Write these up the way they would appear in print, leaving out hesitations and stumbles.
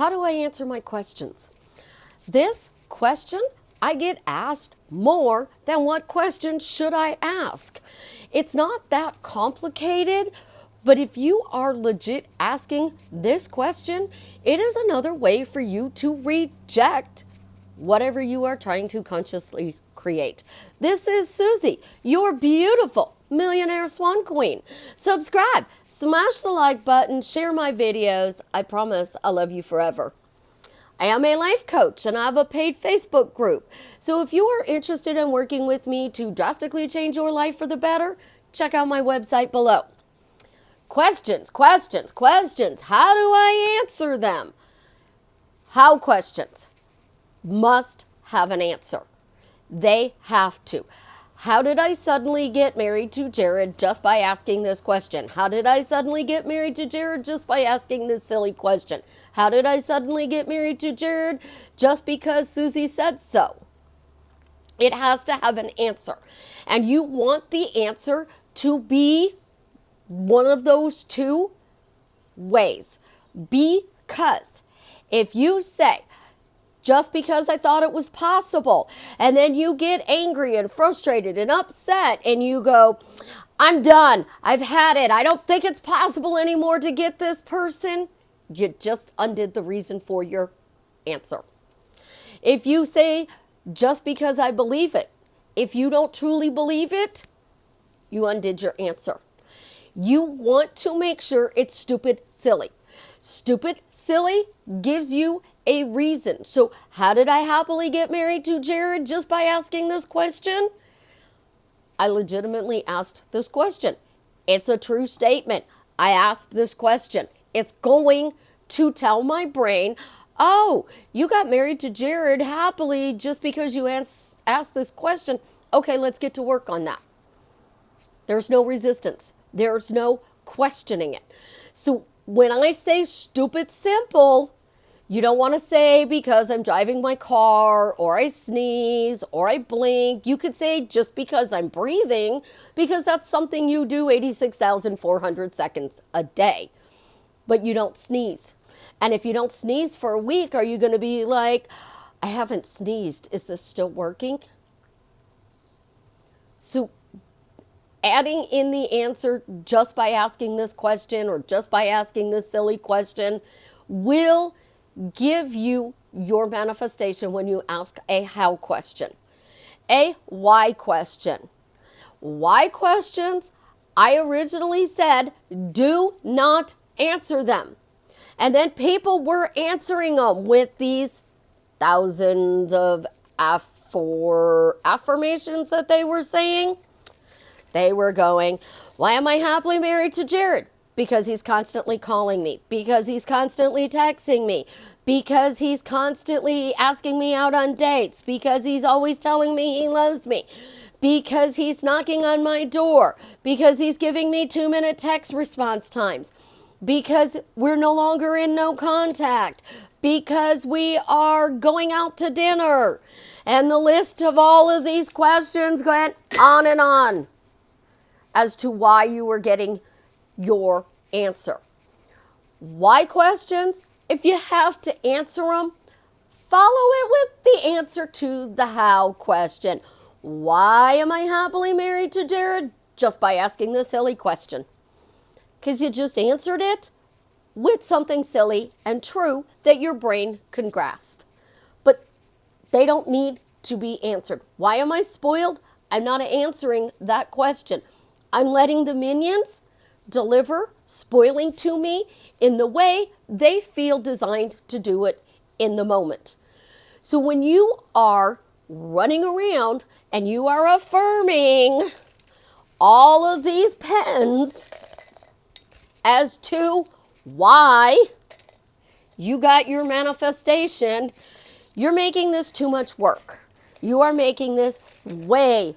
how do I answer my questions? This question I get asked more than what question should I ask. It's not that complicated, but if you are legit asking this question, it is another way for you to reject whatever you are trying to consciously create. This is Susie, your beautiful millionaire swan queen. Subscribe, smash the like button, share my videos. I promise I'll love you forever. I am a life coach and I have a paid Facebook group. So if you are interested in working with me to drastically change your life for the better, check out my website below. Questions. How do I answer them? How questions must have an answer. They have to. How did I suddenly get married to Jared just by asking this question? How did I suddenly get married to Jared just by asking this silly question? How did I suddenly get married to Jared just because Susie said so? It has to have an answer. And you want the answer to be one of those two ways. Because if you say, just because I thought it was possible, and then you get angry and frustrated and upset and you go, I'm done, I've had it, I don't think it's possible anymore to get this person, you just undid the reason for your answer. If you say, just because I believe it, if you don't truly believe it, you undid your answer. You want to make sure it's stupid silly. Stupid silly gives you a reason. So how did I happily get married to Jared just by asking this question? I legitimately asked this question. It's a true statement. I asked this question. It's going to tell my brain, oh, you got married to Jared happily just because you asked this question. Okay, let's get to work on that. There's no resistance. There's no questioning it. So when I say stupid simple, you don't want to say because I'm driving my car or I sneeze or I blink. You could say just because I'm breathing, because that's something you do 86,400 seconds a day. But you don't sneeze. And if you don't sneeze for a week, are you going to be like, I haven't sneezed. Is this still working? So adding in the answer just by asking this question or just by asking this silly question will give you your manifestation when you ask a how question. A why question. Why questions, I originally said, do not answer them. And then people were answering them with these thousands of affirmations that they were saying. They were going, why am I happily married to Jared? Because he's constantly calling me, because he's constantly texting me, because he's constantly asking me out on dates, because he's always telling me he loves me, because he's knocking on my door, because he's giving me 2-minute text response times, because we're no longer in no contact, because we are going out to dinner. And the list of all of these questions went on and on as to why you were getting your answer. Why questions? If you have to answer them, follow it with the answer to the how question. Why am I happily married to Jared? Just by asking this silly question. Because you just answered it with something silly and true that your brain can grasp. But they don't need to be answered. Why am I spoiled? I'm not answering that question. I'm letting the minions deliver spoiling to me in the way they feel designed to do it in the moment. So when you are running around and you are affirming all of these pens as to why you got your manifestation, you're making this too much work. You are making this way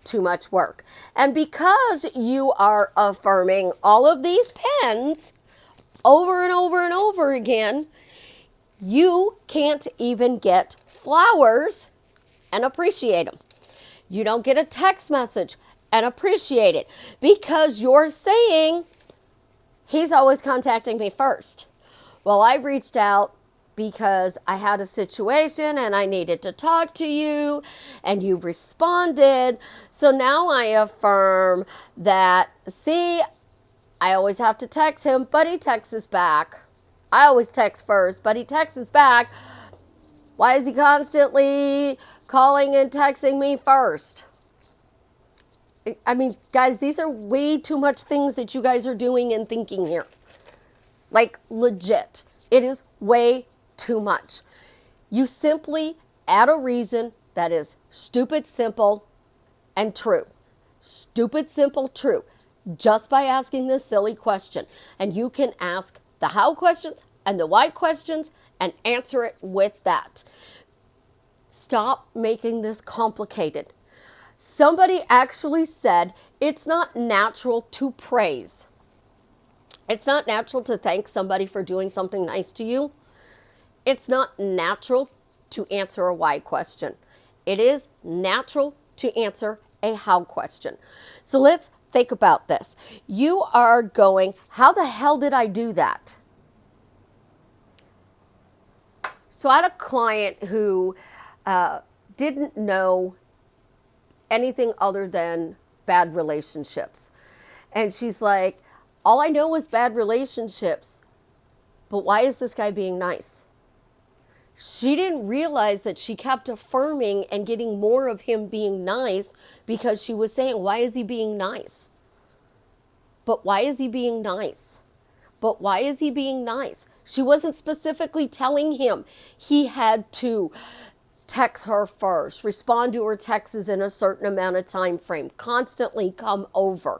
too much work. And because you are affirming all of these pens over and over and over again, you can't even get flowers and appreciate them. You don't get a text message and appreciate it because you're saying, he's always contacting me first. Well, I reached out because I had a situation and I needed to talk to you and you responded. So now I affirm that, see, I always have to text him, but he texts back. I always text first, but he texts back. Why is he constantly calling and texting me first? I mean, guys, these are way too much things that you guys are doing and thinking here. Like, legit. It is way too much. You simply add a reason that is stupid, simple, and true. Stupid, simple, true. Just by asking this silly question. And you can ask the how questions and the why questions and answer it with that. Stop making this complicated. Somebody actually said it's not natural to praise. It's not natural to thank somebody for doing something nice to you. It's not natural to answer a why question. It is natural to answer a how question. So let's think about this. You are going, how the hell did I do that? So I had a client who didn't know anything other than bad relationships. And she's like, all I know is bad relationships, but why is this guy being nice? She didn't realize that she kept affirming and getting more of him being nice because she was saying, why is he being nice? But why is he being nice? But why is he being nice? She wasn't specifically telling him he had to text her first, respond to her texts in a certain amount of time frame, constantly come over.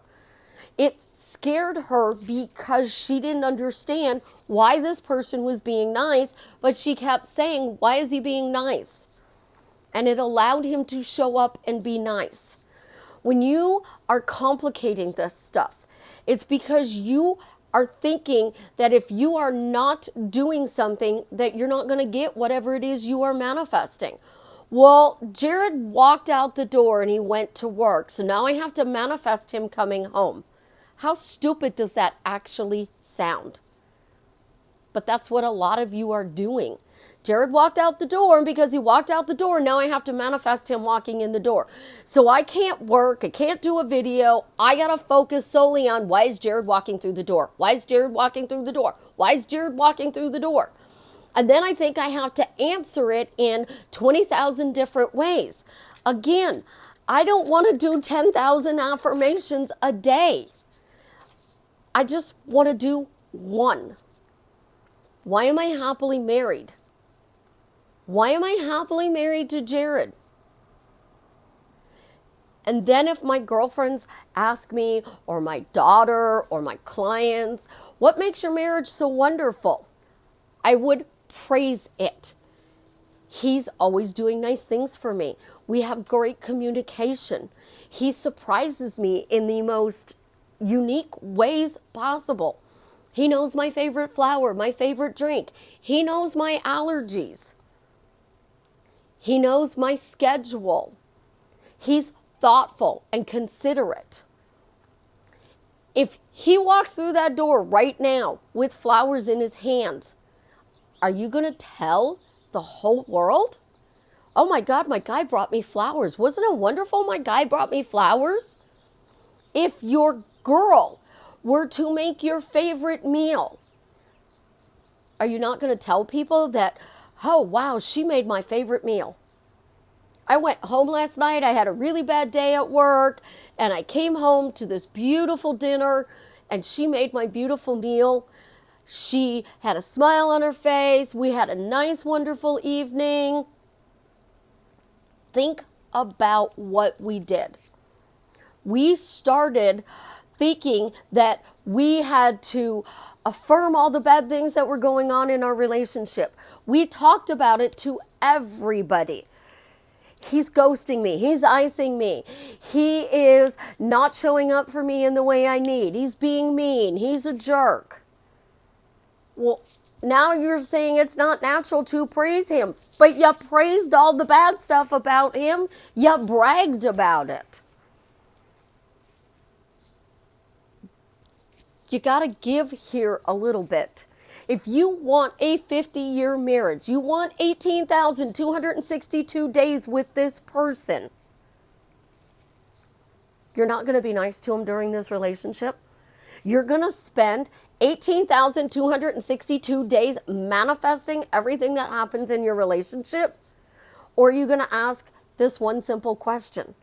It scared her because she didn't understand why this person was being nice, but she kept saying, why is he being nice? And it allowed him to show up and be nice. When you are complicating this stuff, it's because you are thinking that if you are not doing something, that you're not going to get whatever it is you are manifesting. Well, Jared walked out the door and he went to work, so now I have to manifest him coming home. How stupid does that actually sound? But that's what a lot of you are doing. Jared walked out the door, and because he walked out the door, now I have to manifest him walking in the door. So I can't work, I can't do a video. I got to focus solely on, why is Jared walking through the door? Why is Jared walking through the door? Why is Jared walking through the door? And then I think I have to answer it in 20,000 different ways. Again, I don't want to do 10,000 affirmations a day. I just want to do one. Why am I happily married? Why am I happily married to Jared? And then if my girlfriends ask me, or my daughter, or my clients, what makes your marriage so wonderful? I would praise it. He's always doing nice things for me. We have great communication. He surprises me in the most unique ways possible. He knows my favorite flower, my favorite drink. He knows my allergies. He knows my schedule. He's thoughtful and considerate. If he walked through that door right now with flowers in his hands, are you going to tell the whole world? Oh my God, my guy brought me flowers. Wasn't it wonderful? My guy brought me flowers. If your girl were to make your favorite meal, are you not going to tell people that, oh wow, she made my favorite meal? I went home last night. I had a really bad day at work, and I came home to this beautiful dinner, and she made my beautiful meal. She had a smile on her face. We had a nice, wonderful evening. Think about what we did. We started thinking that we had to affirm all the bad things that were going on in our relationship. We talked about it to everybody. He's ghosting me. He's icing me. He is not showing up for me in the way I need. He's being mean. He's a jerk. Well, now you're saying it's not natural to praise him, but you praised all the bad stuff about him. You bragged about it. You got to give here a little bit. If you want a 50-year marriage, you want 18,262 days with this person, you're not going to be nice to them during this relationship. You're going to spend 18,262 days manifesting everything that happens in your relationship. Or are you going to ask this one simple question?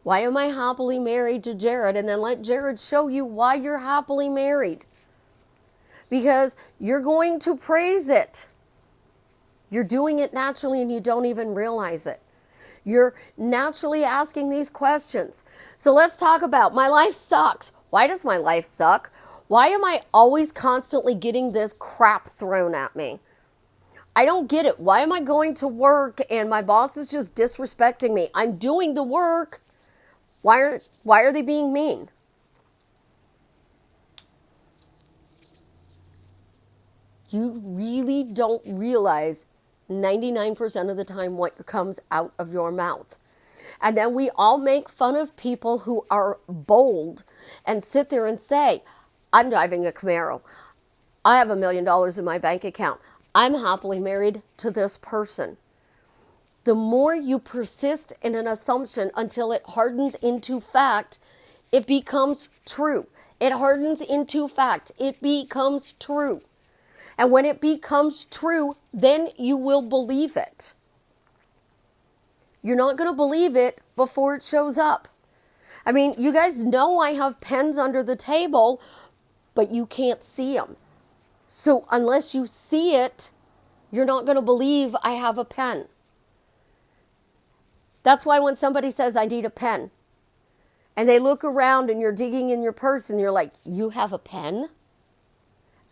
Why am I happily married to Jared? And then let Jared show you why you're happily married. Because you're going to praise it. You're doing it naturally and you don't even realize it. You're naturally asking these questions. So let's talk about my life sucks. Why does my life suck? Why am I always constantly getting this crap thrown at me? I don't get it. Why am I going to work and my boss is just disrespecting me? I'm doing the work. Why are they being mean? You really don't realize 99% of the time what comes out of your mouth. And then we all make fun of people who are bold and sit there and say, I'm driving a Camaro. I have $1 million in my bank account. I'm happily married to this person. The more you persist in an assumption until it hardens into fact, it becomes true. It hardens into fact. It becomes true. And when it becomes true, then you will believe it. You're not going to believe it before it shows up. I mean, you guys know I have pens under the table, but you can't see them. So unless you see it, you're not going to believe I have a pen. That's why when somebody says, I need a pen, and they look around and you're digging in your purse and you're like, you have a pen?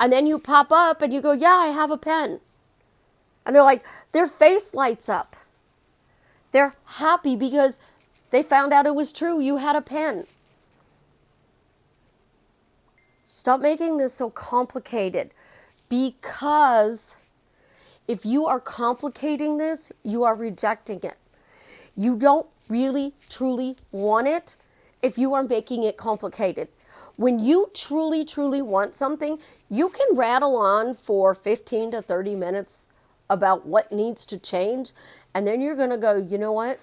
And then you pop up and you go, yeah, I have a pen. And they're like, their face lights up. They're happy because they found out it was true. You had a pen. Stop making this so complicated, because if you are complicating this, you are rejecting it. You don't really, truly want it if you are making it complicated. When you truly, truly want something, you can rattle on for 15 to 30 minutes about what needs to change. And then you're going to go, you know what?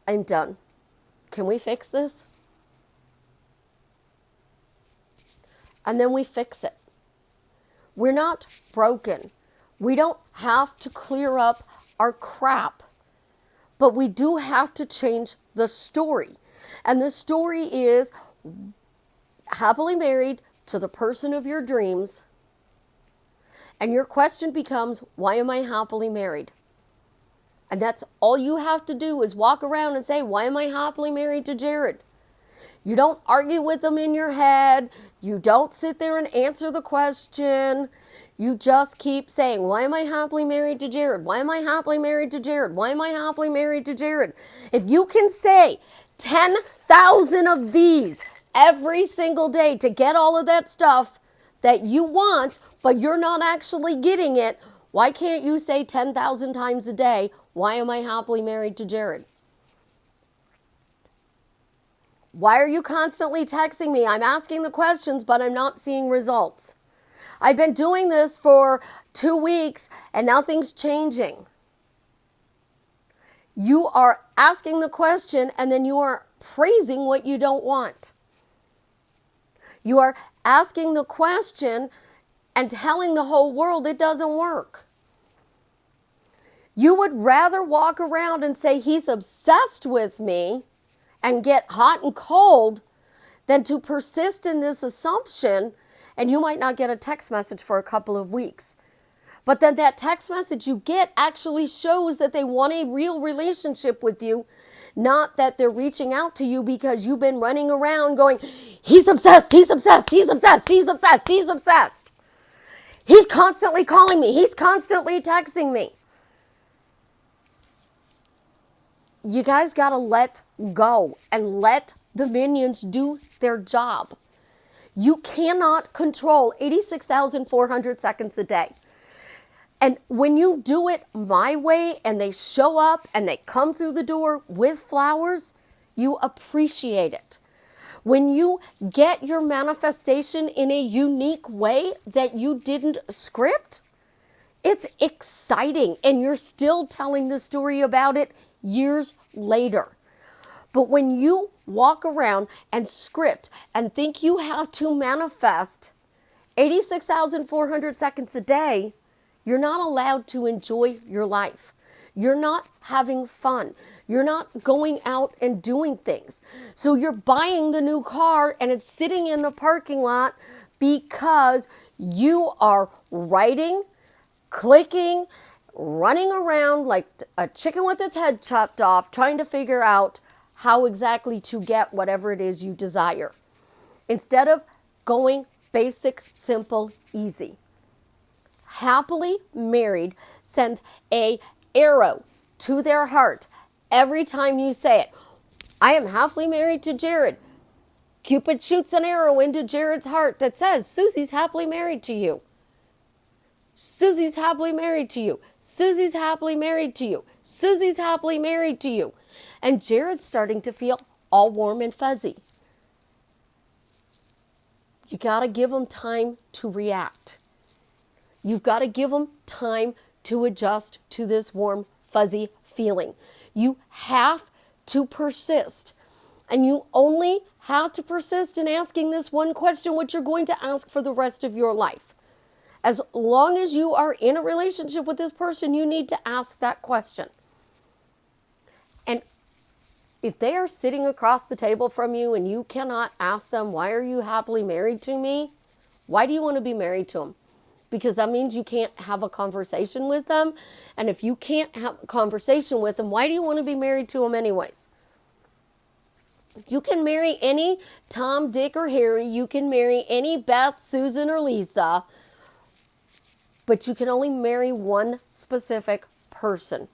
I'm done. Can we fix this? And then we fix it. We're not broken. We don't have to clear up our crap. But we do have to change the story. And the story is happily married to the person of your dreams. And your question becomes, why am I happily married? And that's all you have to do is walk around and say, why am I happily married to Jared? You don't argue with them in your head. You don't sit there and answer the question. You just keep saying, why am I happily married to Jared? Why am I happily married to Jared? Why am I happily married to Jared? If you can say 10,000 of these every single day to get all of that stuff that you want, but you're not actually getting it, why can't you say 10,000 times a day, why am I happily married to Jared? Why are you constantly texting me? I'm asking the questions, but I'm not seeing results. I've been doing this for 2 weeks and nothing's changing. You are asking the question and then you are praising what you don't want. You are asking the question and telling the whole world it doesn't work. You would rather walk around and say he's obsessed with me and get hot and cold than to persist in this assumption, and you might not get a text message for a couple of weeks. But then that text message you get actually shows that they want a real relationship with you, not that they're reaching out to you because you've been running around going, he's obsessed, he's obsessed, he's obsessed, he's obsessed, he's obsessed. He's constantly calling me, he's constantly texting me. You guys got to let go and let the minions do their job. You cannot control 86,400 seconds a day. And when you do it my way and they show up and they come through the door with flowers, you appreciate it. When you get your manifestation in a unique way that you didn't script, it's exciting, and you're still telling the story about it years later. But when you walk around and script and think you have to manifest 86,400 seconds a day, you're not allowed to enjoy your life. You're not having fun. You're not going out and doing things. So you're buying the new car and it's sitting in the parking lot because you are writing, clicking, running around like a chicken with its head chopped off, trying to figure out how exactly to get whatever it is you desire. Instead of going basic, simple, easy. Happily married sends a arrow to their heart every time you say it. I am happily married to Jared. Cupid shoots an arrow into Jared's heart that says, Susie's happily married to you. Susie's happily married to you. Susie's happily married to you. Susie's happily married to you. And Jared's starting to feel all warm and fuzzy. You got to give them time to react. You've got to give them time to adjust to this warm, fuzzy feeling. You have to persist. And you only have to persist in asking this one question, which you're going to ask for the rest of your life. As long as you are in a relationship with this person, you need to ask that question. And if they are sitting across the table from you and you cannot ask them, why are you happily married to me? Why do you want to be married to them? Because that means you can't have a conversation with them. And if you can't have a conversation with them, why do you want to be married to them anyways? You can marry any Tom, Dick, or Harry. You can marry any Beth, Susan, or Lisa. But you can only marry one specific person.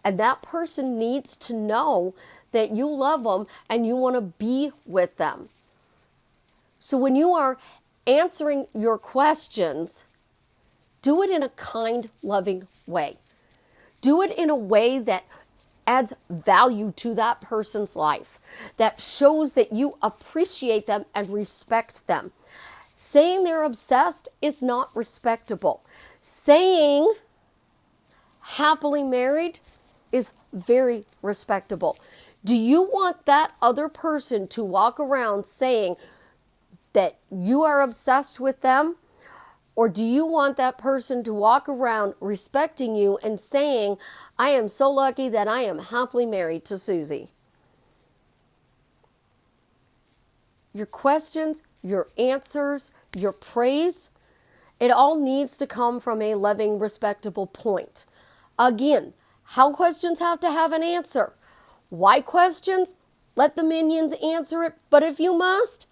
And that person needs to know that you love them and you want to be with them. So when you are answering your questions, do it in a kind, loving way. Do it in a way that adds value to that person's life, that shows that you appreciate them and respect them. Saying they're obsessed is not respectable. Saying happily married is very respectable. Do you want that other person to walk around saying that you are obsessed with them? Or do you want that person to walk around respecting you and saying, I am so lucky that I am happily married to Susie? Your questions, your answers, your praise, it all needs to come from a loving, respectable point. Again, how questions have to have an answer. Why questions? Let the minions answer it. But if you must,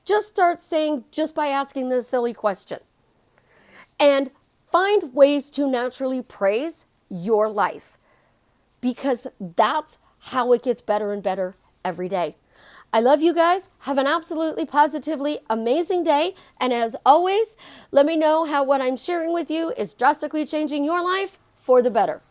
just start saying just by asking this silly question. And find ways to naturally praise your life. Because that's how it gets better and better every day. I love you guys. Have an absolutely positively amazing day. And as always, let me know how what I'm sharing with you is drastically changing your life for the better.